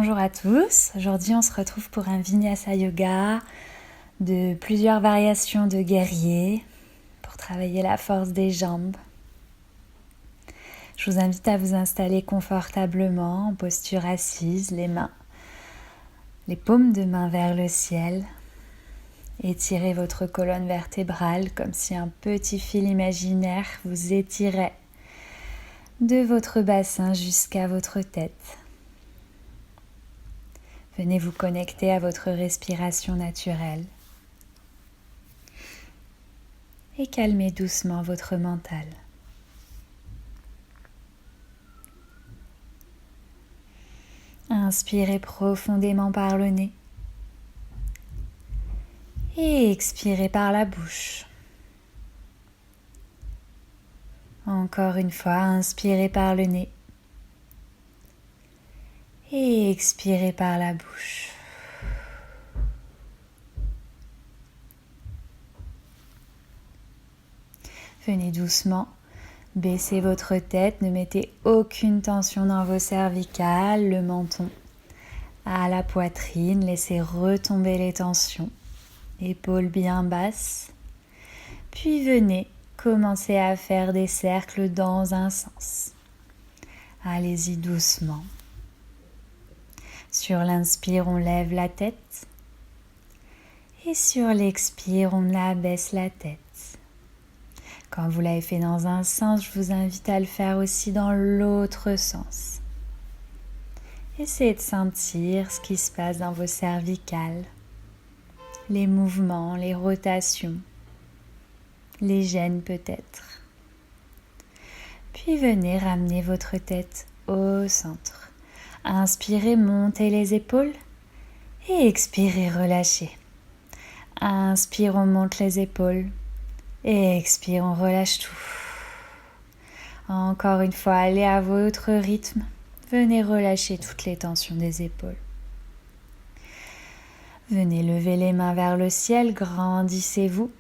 Bonjour à tous, aujourd'hui on se retrouve pour un Vinyasa Yoga de plusieurs variations de guerrier pour travailler la force des jambes. Je vous invite à vous installer confortablement en posture assise, les paumes de main vers le ciel. Étirez votre colonne vertébrale comme si un petit fil imaginaire vous étirait de votre bassin jusqu'à votre tête. Venez vous connecter à votre respiration naturelle et calmez doucement votre mental. Inspirez profondément par le nez et expirez par la bouche. Encore une fois, inspirez par le nez et expirez par la bouche. Venez doucement baisser votre tête, ne mettez aucune tension dans vos cervicales, le menton à la poitrine, laissez retomber les tensions, épaules bien basses, puis venez commencer à faire des cercles dans un sens. Allez-y doucement. Sur l'inspire, on lève la tête et sur l'expire, on abaisse la tête. Quand vous l'avez fait dans un sens, je vous invite à le faire aussi dans l'autre sens. Essayez de sentir ce qui se passe dans vos cervicales, les mouvements, les rotations, les gênes peut-être. Puis venez ramener votre tête au centre. Inspirez, montez les épaules et expirez, relâchez. Inspire, on monte les épaules et expire, on relâche tout. Encore une fois, allez à votre rythme. Venez relâcher toutes les tensions des épaules. Venez lever les mains vers le ciel, grandissez-vous.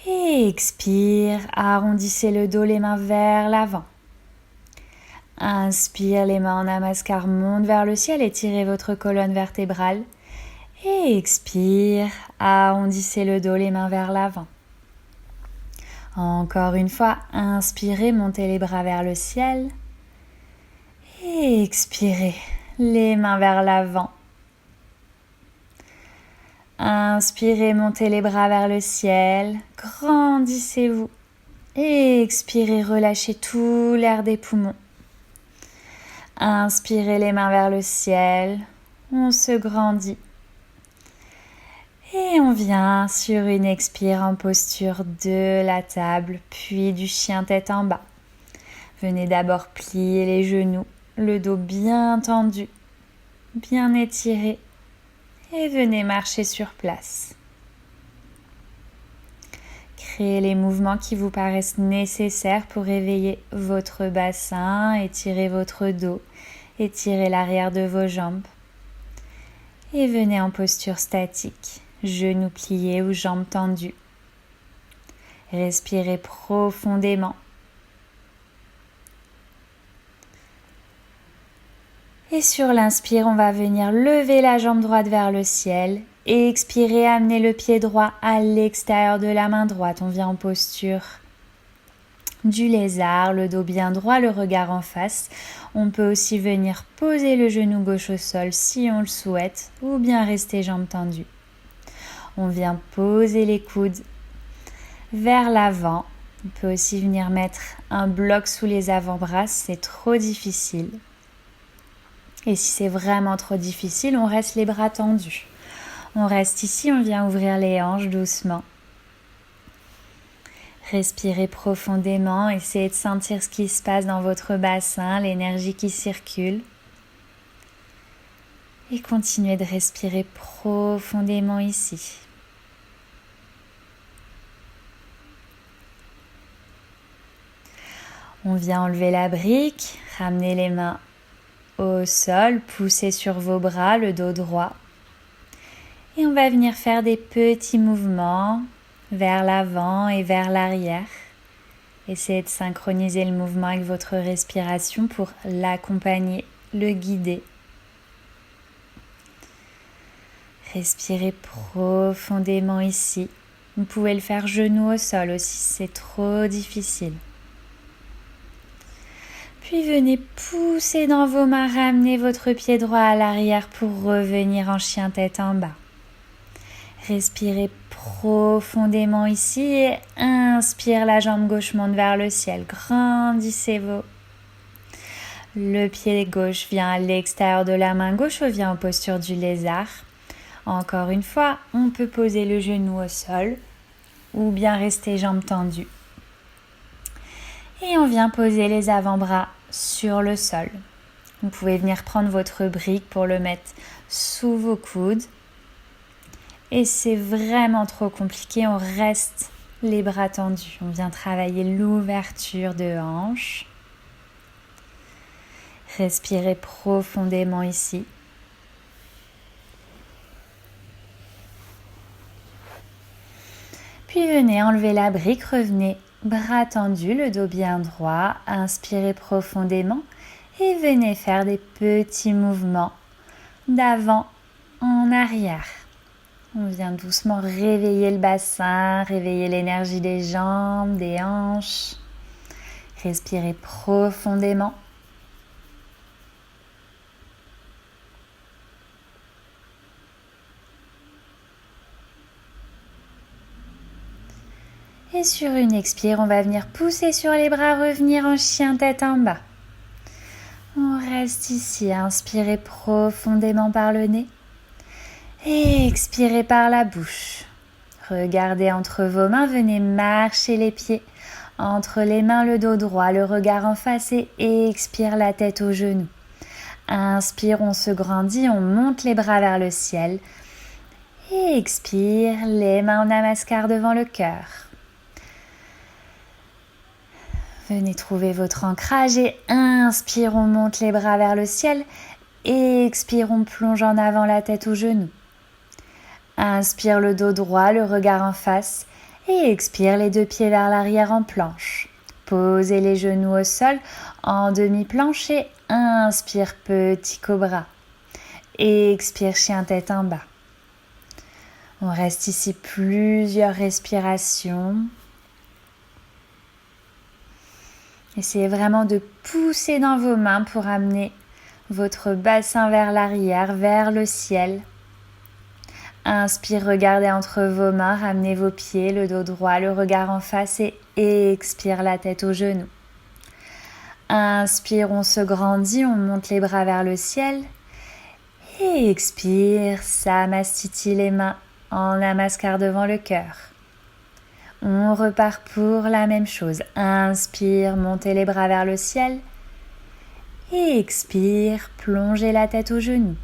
Et expire, arrondissez le dos, les mains vers l'avant. Inspire, les mains en namaskar montent vers le ciel, étirez votre colonne vertébrale. Et expire, arrondissez le dos, les mains vers l'avant. Encore une fois, inspirez, montez les bras vers le ciel. Et expirez, les mains vers l'avant. Inspirez, montez les bras vers le ciel, grandissez-vous. Et expirez, relâchez tout l'air des poumons. Inspirez les mains vers le ciel, on se grandit. Et on vient sur une expire en posture de la table, puis du chien tête en bas. Venez d'abord plier les genoux, le dos bien tendu, bien étiré. Et venez marcher sur place. Créez les mouvements qui vous paraissent nécessaires pour éveiller votre bassin, étirez votre dos, étirez l'arrière de vos jambes. Et venez en posture statique, genoux pliés ou jambes tendues. Respirez profondément. Et sur l'inspire, on va venir lever la jambe droite vers le ciel. Et expirer, amener le pied droit à l'extérieur de la main droite. On vient en posture du lézard, le dos bien droit, le regard en face. On peut aussi venir poser le genou gauche au sol si on le souhaite, ou bien rester jambes tendues. On vient poser les coudes vers l'avant. On peut aussi venir mettre un bloc sous les avant-bras, c'est trop difficile. Et si c'est vraiment trop difficile, on reste les bras tendus. On reste ici, on vient ouvrir les hanches doucement. Respirez profondément, essayez de sentir ce qui se passe dans votre bassin, l'énergie qui circule. Et continuez de respirer profondément ici. On vient enlever la brique, ramener les mains au sol, poussez sur vos bras, le dos droit. Et on va venir faire des petits mouvements vers l'avant et vers l'arrière. Essayez de synchroniser le mouvement avec votre respiration pour l'accompagner, le guider. Respirez profondément ici. Vous pouvez le faire genou au sol aussi si c'est trop difficile. Puis venez pousser dans vos mains, ramener votre pied droit à l'arrière pour revenir en chien tête en bas. Respirez profondément ici et inspire, la jambe gauche monte vers le ciel. Grandissez-vous. Le pied gauche vient à l'extérieur de la main gauche, on vient en posture du lézard. Encore une fois, on peut poser le genou au sol ou bien rester jambes tendues. Et on vient poser les avant-bras sur le sol. Vous pouvez venir prendre votre brique pour le mettre sous vos coudes. Et c'est vraiment trop compliqué, on reste les bras tendus. On vient travailler l'ouverture de hanche. Respirez profondément ici. Puis venez enlever la brique, revenez bras tendus, le dos bien droit. Inspirez profondément et venez faire des petits mouvements d'avant en arrière. On vient doucement réveiller le bassin, réveiller l'énergie des jambes, des hanches. Respirez profondément. Et sur une expire, on va venir pousser sur les bras, revenir en chien tête en bas. On reste ici, inspirez profondément par le nez et expirez par la bouche. Regardez entre vos mains, venez marcher les pieds entre les mains, le dos droit, le regard en face et expire la tête aux genoux. Inspire, on se grandit, on monte les bras vers le ciel et expire, les mains en namaskar devant le cœur. Venez trouver votre ancrage et inspire, on monte les bras vers le ciel. Et expire, on plonge en avant la tête aux genoux. Inspire, le dos droit, le regard en face. Et expire, les deux pieds vers l'arrière en planche. Posez les genoux au sol en demi-planche et inspire, petit cobra. Et expire, chien tête en bas. On reste ici plusieurs respirations. Essayez vraiment de pousser dans vos mains pour amener votre bassin vers l'arrière, vers le ciel. Inspire, regardez entre vos mains, ramenez vos pieds, le dos droit, le regard en face et expire, la tête aux genoux. Inspire, on se grandit, on monte les bras vers le ciel. Et expire, samastiti, les mains en namaskar devant le cœur. On repart pour la même chose. Inspire, montez les bras vers le ciel. Et expire, plongez la tête aux genoux.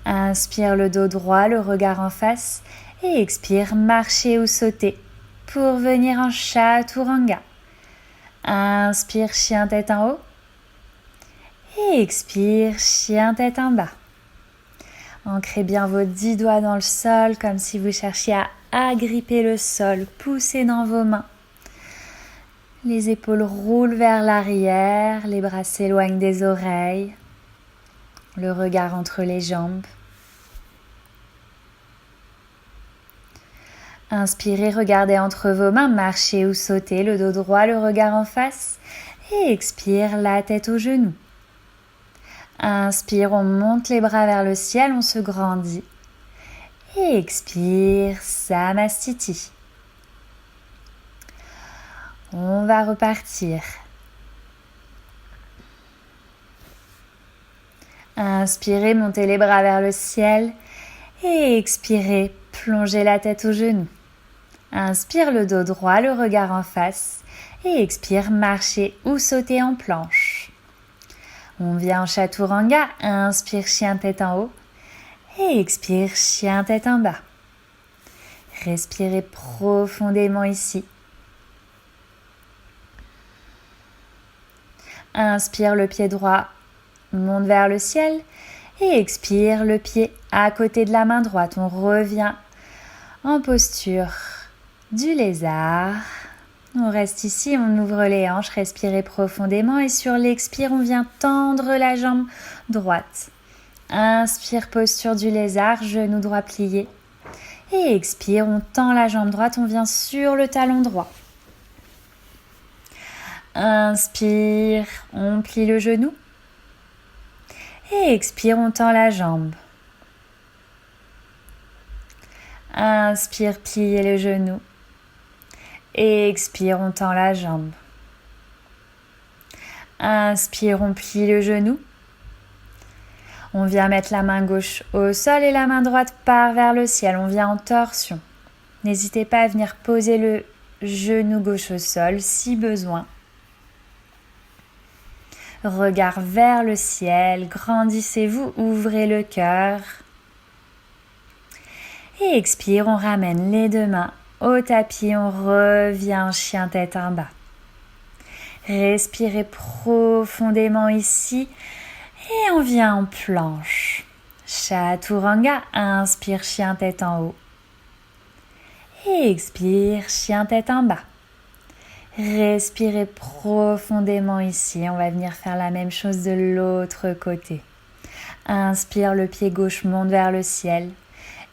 Inspire, le dos droit, le regard en face. Et expire, marchez ou sautez pour venir en chaturanga. Inspire, chien tête en haut. Et expire, chien tête en bas. Ancrez bien vos 10 doigts dans le sol comme si vous cherchiez à agripper le sol, poussez dans vos mains. Les épaules roulent vers l'arrière, les bras s'éloignent des oreilles, le regard entre les jambes. Inspirez, regardez entre vos mains, marchez ou sautez, le dos droit, le regard en face. Et expire, la tête aux genoux. Inspire, on monte les bras vers le ciel, on se grandit. Et expire, samastiti. On va repartir. Inspirez, montez les bras vers le ciel. Et expirez, plongez la tête aux genoux. Inspire, le dos droit, le regard en face. Et expire, marchez ou sautez en planche. On vient en chaturanga. Inspire, chien tête en haut. Et expire, chien tête en bas. Respirez profondément ici. Inspire, le pied droit monte vers le ciel. Et expire, le pied à côté de la main droite. On revient en posture du lézard. On reste ici, on ouvre les hanches, respirez profondément. Et sur l'expire, on vient tendre la jambe droite. Inspire, posture du lézard, genou droit plié. Et expire, on tend la jambe droite, on vient sur le talon droit. Inspire, on plie le genou. Et expire, on tend la jambe. Inspire, pliez le genou. Et expire, on tend la jambe. Inspire, on plie le genou. On vient mettre la main gauche au sol et la main droite part vers le ciel. On vient en torsion. N'hésitez pas à venir poser le genou gauche au sol si besoin. Regard vers le ciel, grandissez-vous, ouvrez le cœur. Et expire, on ramène les deux mains au tapis, on revient en chien tête en bas. Respirez profondément ici et on vient en planche. Chaturanga, inspire, chien tête en haut. Et expire, chien tête en bas. Respirez profondément ici. On va venir faire la même chose de l'autre côté. Inspire, le pied gauche monte vers le ciel.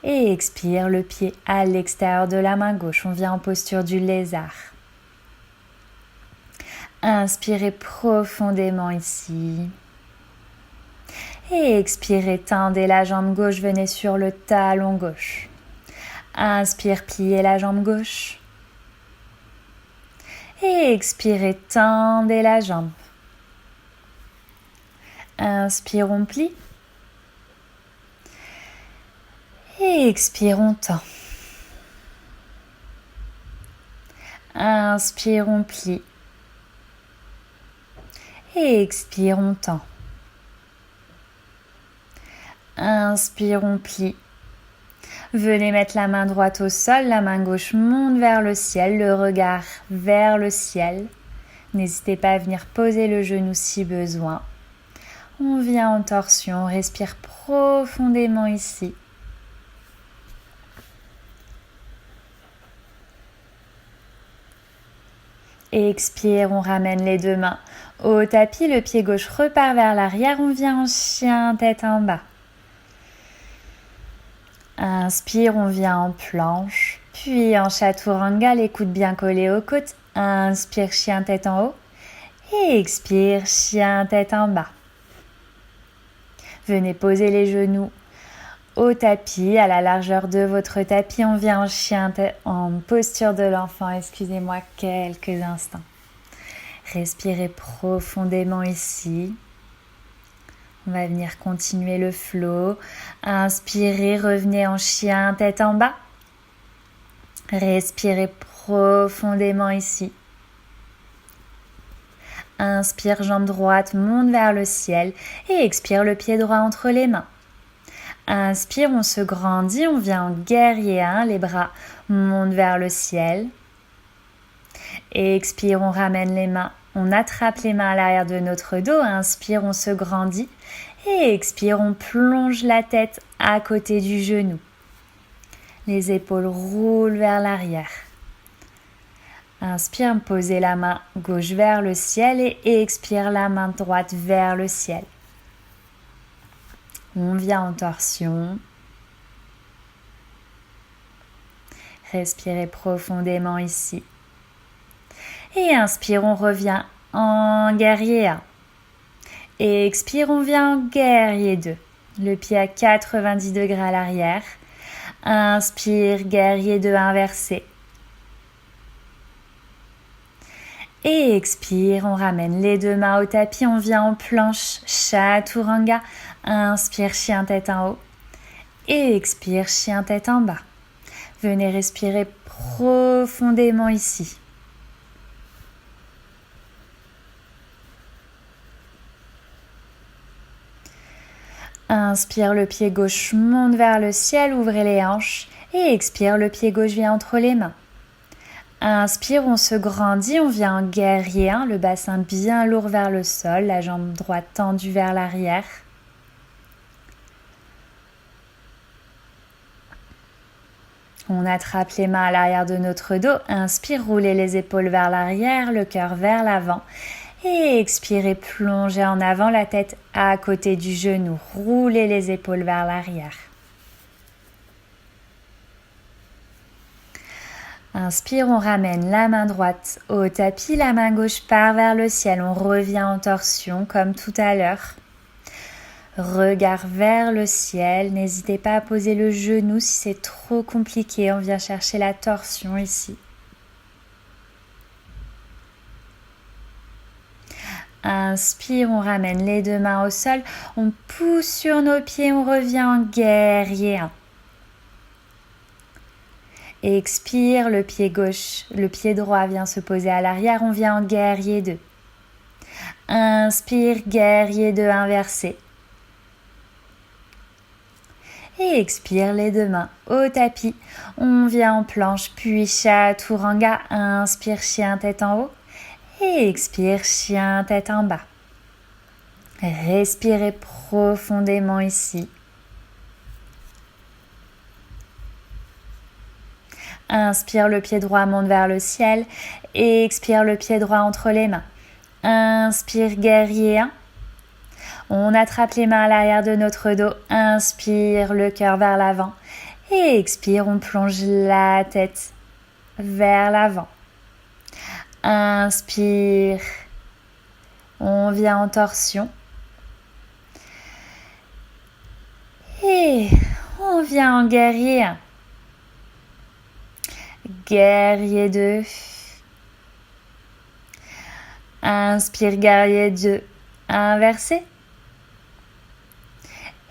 Et expire, le pied à l'extérieur de la main gauche. On vient en posture du lézard. Inspirez profondément ici. Et expirez, tendez la jambe gauche, venez sur le talon gauche. Inspire, pliez la jambe gauche. Et expirez, tendez la jambe. Inspire, on plie. Et expire, on tend. Inspire, on plie. Et expire, on tend. Inspire, on plie. Venez mettre la main droite au sol, la main gauche monte vers le ciel, le regard vers le ciel. N'hésitez pas à venir poser le genou si besoin. On vient en torsion, on respire profondément ici. Et expire, on ramène les deux mains au tapis, le pied gauche repart vers l'arrière, on vient en chien tête en bas. Inspire, on vient en planche, puis en chaturanga, les coudes bien collés aux côtes. Inspire, chien tête en haut. Et expire, chien tête en bas. Venez poser les genoux au tapis, à la largeur de votre tapis. On vient en chien tête, en posture de l'enfant. Excusez-moi quelques instants. Respirez profondément ici. On va venir continuer le flow. Inspirez, revenez en chien, tête en bas. Respirez profondément ici. Inspire, jambe droite, monte vers le ciel. Et expire, le pied droit entre les mains. Inspire, on se grandit, on vient en guerrier 1. Les bras montent vers le ciel. Et expire, on ramène les mains. On attrape les mains à l'arrière de notre dos. Inspire, on se grandit. Et expire, on plonge la tête à côté du genou. Les épaules roulent vers l'arrière. Inspire, posez la main gauche vers le ciel et expire la main droite vers le ciel. On vient en torsion. Respirez profondément ici. Et inspire, on revient en guerrier 1. Et expire, on vient en guerrier 2. Le pied à 90 degrés à l'arrière. Inspire, guerrier 2 inversé. Et expire, on ramène les deux mains au tapis, on vient en planche, chaturanga. Inspire, chien tête en haut. Et expire, chien tête en bas. Venez respirer profondément ici. Inspire, le pied gauche monte vers le ciel, ouvrez les hanches. Et expire, le pied gauche vient entre les mains. Inspire, on se grandit, on vient en guerrier 1, le bassin bien lourd vers le sol, la jambe droite tendue vers l'arrière. On attrape les mains à l'arrière de notre dos. Inspire, roulez les épaules vers l'arrière, le cœur vers l'avant. Et expirez, plongez en avant la tête à côté du genou. Roulez les épaules vers l'arrière. Inspire, on ramène la main droite au tapis, la main gauche part vers le ciel. On revient en torsion comme tout à l'heure. Regard vers le ciel. N'hésitez pas à poser le genou si c'est trop compliqué. On vient chercher la torsion ici. Inspire, on ramène les deux mains au sol. On pousse sur nos pieds, on revient en guerrier 1. Expire, le pied gauche, le pied droit vient se poser à l'arrière, on vient en guerrier 2. Inspire, guerrier 2 inversé. Et expire, les deux mains au tapis. On vient en planche, puis chaturanga. Inspire, chien tête en haut. Et expire, chien tête en bas. Respirez profondément ici. Inspire, le pied droit monte vers le ciel. Et expire, le pied droit entre les mains. Inspire, guerrier 1. On attrape les mains à l'arrière de notre dos. Inspire, le cœur vers l'avant. Et expire, on plonge la tête vers l'avant. Inspire, on vient en torsion. Et on vient en guerrier 1. Guerrier 2. Inspire, guerrier 2, inversé.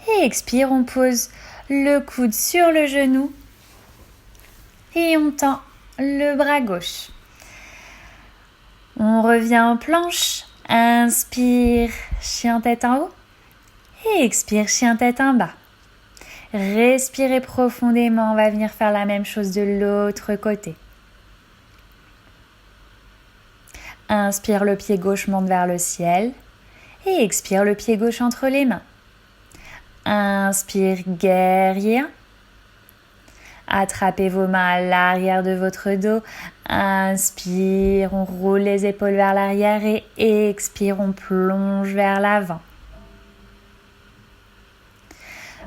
Et expire, on pose le coude sur le genou. Et on tend le bras gauche. On revient en planche. Inspire, chien tête en haut. Et expire, chien tête en bas. Respirez profondément. On va venir faire la même chose de l'autre côté. Inspire, le pied gauche monte vers le ciel. Et expire, le pied gauche entre les mains. Inspire, guerrier 1. Attrapez vos mains à l'arrière de votre dos. Inspire, on roule les épaules vers l'arrière et expire, on plonge vers l'avant.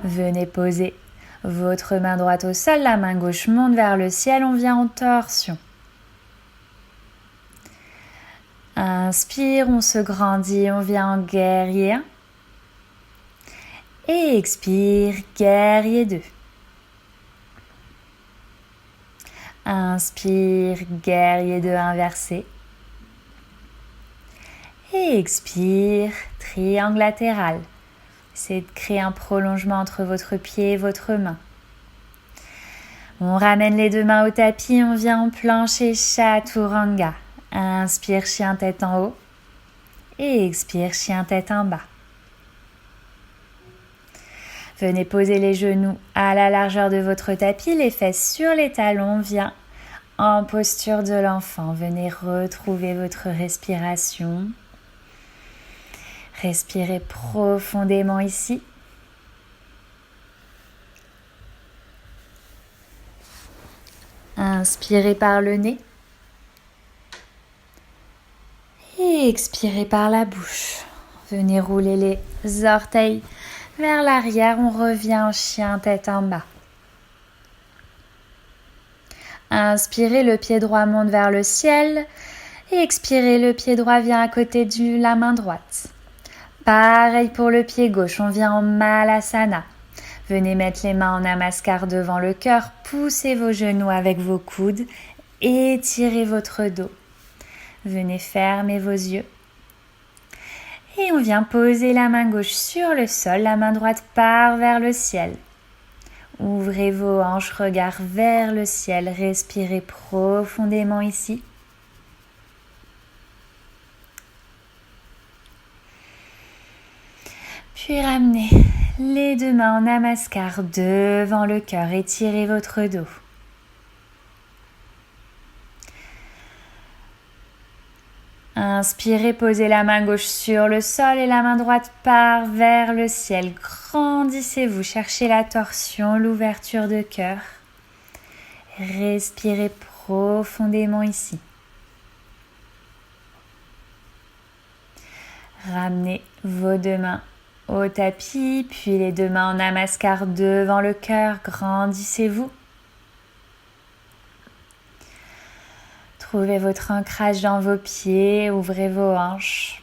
Venez poser votre main droite au sol, la main gauche monte vers le ciel, on vient en torsion. Inspire, on se grandit, on vient en guerrier 1. Et expire, guerrier 2. Inspire, guerrier 2 inversé. Et expire, triangle latéral. Essayez de créer un prolongement entre votre pied et votre main. On ramène les deux mains au tapis, on vient en planche et chaturanga. Inspire, chien tête en haut. Et expire, chien tête en bas. Venez poser les genoux à la largeur de votre tapis, les fesses sur les talons. Viens en posture de l'enfant. Venez retrouver votre respiration. Respirez profondément ici. Inspirez par le nez. Et expirez par la bouche. Venez rouler les orteils vers l'arrière, on revient en chien tête en bas. Inspirez, le pied droit monte vers le ciel. Et expirez, le pied droit vient à côté de la main droite. Pareil pour le pied gauche, on vient en Malasana. Venez mettre les mains en Namaskar devant le cœur. Poussez vos genoux avec vos coudes. Étirez votre dos. Venez fermer vos yeux. Et on vient poser la main gauche sur le sol, la main droite part vers le ciel. Ouvrez vos hanches, regard vers le ciel, respirez profondément ici. Puis ramenez les deux mains en Namaskar devant le cœur, étirez votre dos. Inspirez, posez la main gauche sur le sol et la main droite part vers le ciel. Grandissez-vous, cherchez la torsion, l'ouverture de cœur. Respirez profondément ici. Ramenez vos 2 mains au tapis, puis les 2 mains en namaskar devant le cœur. Grandissez-vous. Trouvez votre ancrage dans vos pieds, ouvrez vos hanches.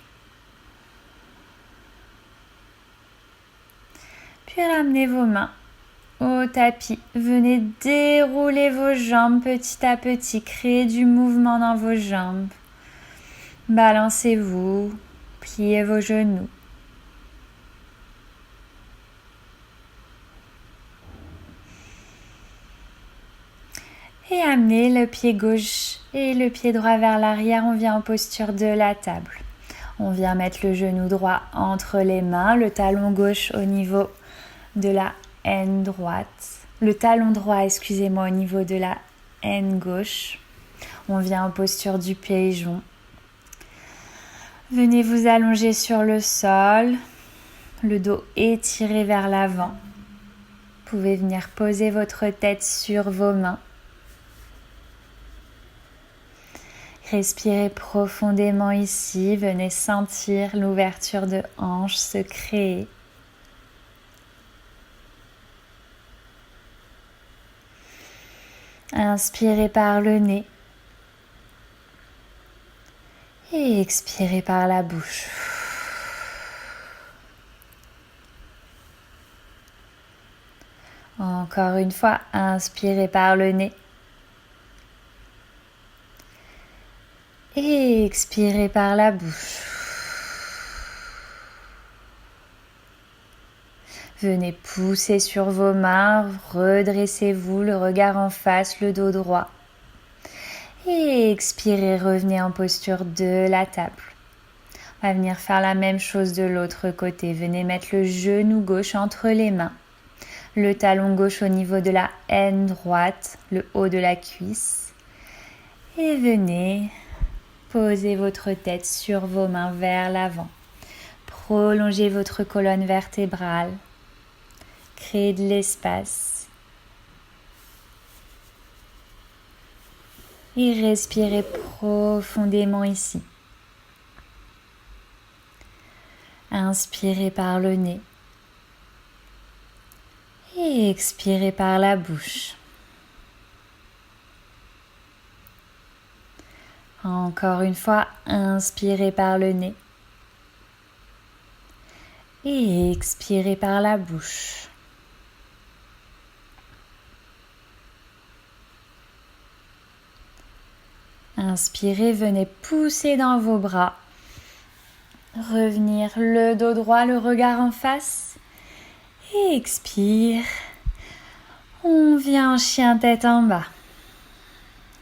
Puis ramenez vos mains au tapis. Venez dérouler vos jambes petit à petit. Créez du mouvement dans vos jambes. Balancez-vous, pliez vos genoux. Et amenez le pied gauche et le pied droit vers l'arrière. On vient en posture de la table. On vient mettre le genou droit entre les mains, le talon gauche au niveau de la aine droite. Le talon droit, au niveau de la aine gauche. On vient en posture du pigeon. Venez vous allonger sur le sol, le dos étiré vers l'avant. Vous pouvez venir poser votre tête sur vos mains. Respirez profondément ici, venez sentir l'ouverture de hanche se créer. Inspirez par le nez et expirez par la bouche. Encore une fois, inspirez par le nez. Et expirez par la bouche. Venez pousser sur vos mains, redressez-vous, le regard en face, le dos droit. Et expirez, revenez en posture de la table. On va venir faire la même chose de l'autre côté. Venez mettre le genou gauche entre les mains, le talon gauche au niveau de la aine droite, le haut de la cuisse. Et venez poser votre tête sur vos mains vers l'avant. Prolongez votre colonne vertébrale. Créez de l'espace. Et respirez profondément ici. Inspirez par le nez. Et expirez par la bouche. Encore une fois, inspirez par le nez. Et expirez par la bouche. Inspirez, venez pousser dans vos bras. Revenir le dos droit, le regard en face. Et expire. On vient en chien tête en bas.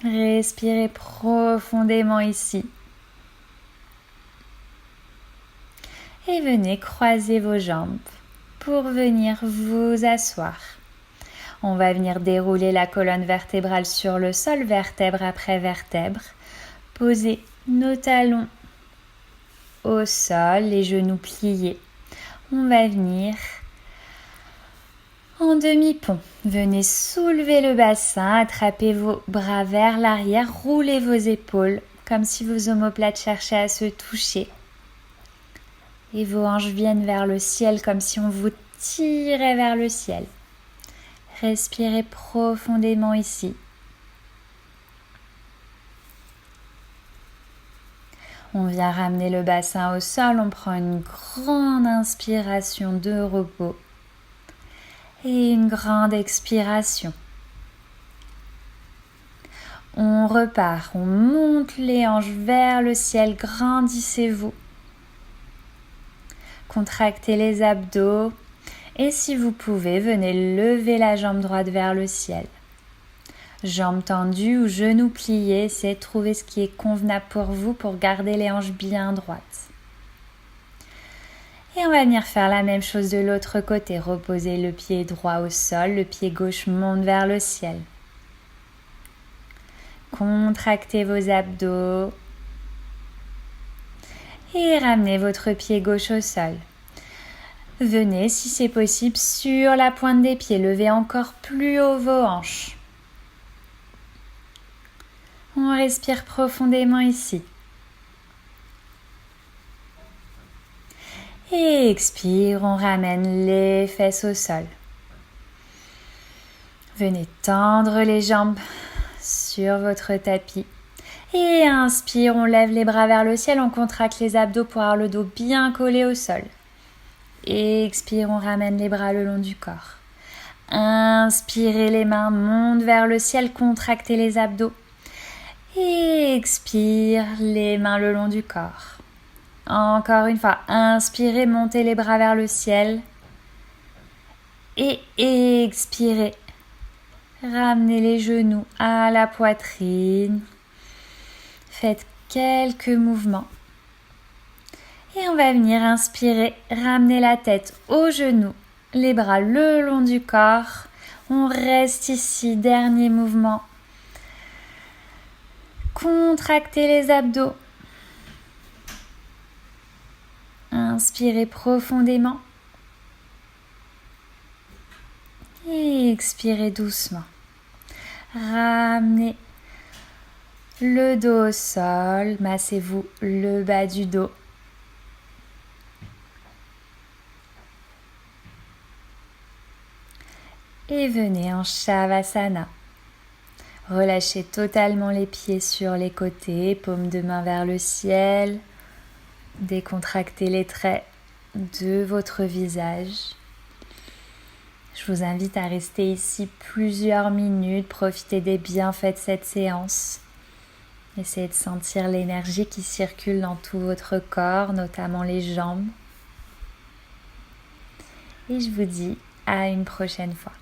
Respirez profondément ici. Et venez croiser vos jambes pour venir vous asseoir. On va venir dérouler la colonne vertébrale sur le sol, vertèbre après vertèbre. Poser nos talons au sol, les genoux pliés. On va venir en demi-pont. Venez soulever le bassin, attrapez vos bras vers l'arrière, roulez vos épaules comme si vos omoplates cherchaient à se toucher. Et vos hanches viennent vers le ciel comme si on vous tirait vers le ciel. Respirez profondément ici. On vient ramener le bassin au sol, on prend une grande inspiration de repos et une grande expiration. On repart, on monte les hanches vers le ciel, grandissez-vous. Contractez les abdos et si vous pouvez, venez lever la jambe droite vers le ciel. Jambes tendues ou genoux pliés, essayez de trouver ce qui est convenable pour vous pour garder les hanches bien droites. Et on va venir faire la même chose de l'autre côté. Reposez le pied droit au sol, le pied gauche monte vers le ciel. Contractez vos abdos. Et ramenez votre pied gauche au sol. Venez, si c'est possible, sur la pointe des pieds. Levez encore plus haut vos hanches. On respire profondément ici. Et expire, on ramène les fesses au sol. Venez tendre les jambes sur votre tapis. Et inspire, on lève les bras vers le ciel, on contracte les abdos pour avoir le dos bien collé au sol. Et expire, on ramène les bras le long du corps. Inspirez, les mains montent vers le ciel, contractez les abdos. Et expire, les mains le long du corps. Encore une fois, inspirez, montez les bras vers le ciel. Et expirez, ramenez les genoux à la poitrine. Faites quelques mouvements. Et on va venir inspirer, ramener la tête aux genoux, les bras le long du corps. On reste ici, dernier mouvement. Contractez les abdos. Inspirez profondément. Et expirez doucement. Ramenez le dos au sol. Massez-vous le bas du dos. Et venez en Shavasana. Relâchez totalement les pieds sur les côtés, paumes de main vers le ciel. Décontractez les traits de votre visage. Je vous invite à rester ici plusieurs minutes, profiter des bienfaits de cette séance. Essayez de sentir l'énergie qui circule dans tout votre corps, notamment les jambes. Et je vous dis à une prochaine fois.